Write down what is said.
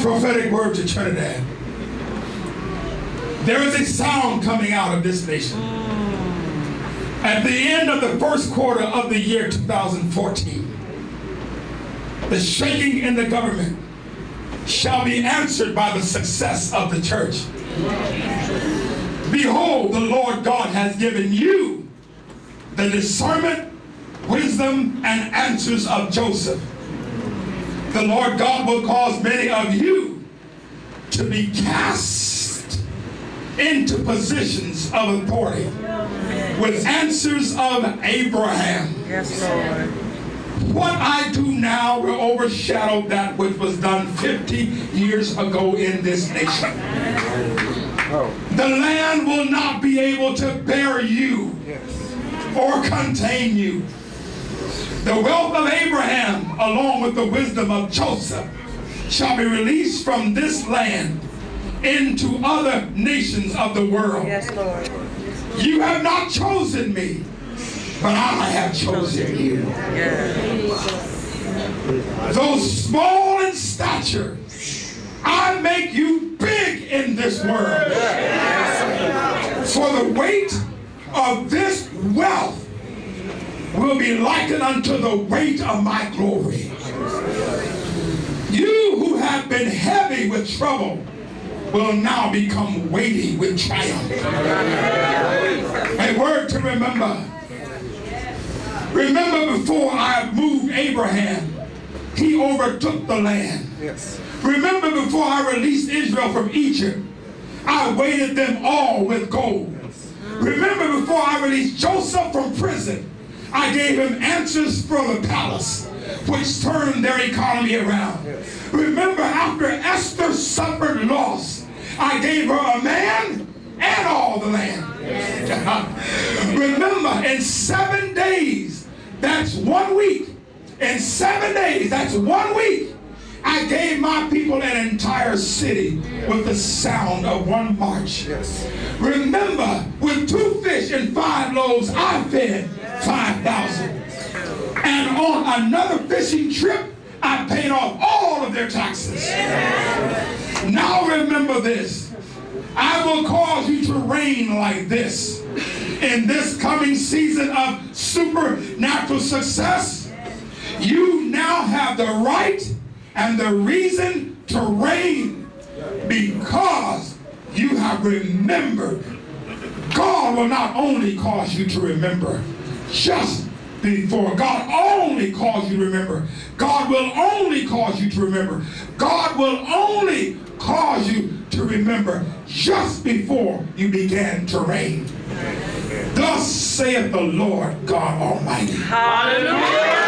Prophetic word to Trinidad. There is a sound coming out of this nation. At the end of the first quarter of the year 2014, the shaking in the government shall be answered by the success of the church. Behold, the Lord God has given you the discernment, wisdom, and answers of Joseph. The Lord God will cause many of you to be cast into positions of authority with answers of Abraham. Yes, Lord. What I do now will overshadow that which was done 50 years ago in this nation. The land will not be able to bear you or contain you. The wealth of Abraham, along with the wisdom of Joseph, shall be released from this land into other nations of the world. Yes, Lord. You have not chosen me, but I have chosen you. Yes. Though small in stature, I make you big in this world. For the weight of this wealth will be likened unto the weight of my glory. You who have been heavy with trouble will now become weighty with triumph. A word to remember. Remember, before I moved Abraham, he overtook the land. Yes. Remember, before I released Israel from Egypt, I weighted them all with gold. Remember, before I released Joseph from prison, I gave him answers for the palace, which turned their economy around. Remember, after Esther suffered loss, I gave her a man and all the land. Remember, in 7 days, that's 1 week. In 7 days, that's 1 week, I gave my people an entire city with the sound of one march. Yes. Remember, with 2 fish and 5 loaves, I fed 5,000. And on another fishing trip, I paid off all of their taxes. Now remember this. I will cause you to reign like this. In this coming season of supernatural success, you now have the right and the reason to reign because you have remembered. God will not only cause you to remember just before. God only calls you to remember. God will only cause you to remember. God will only cause you to remember just before you began to reign. Thus saith the Lord God Almighty. Hallelujah.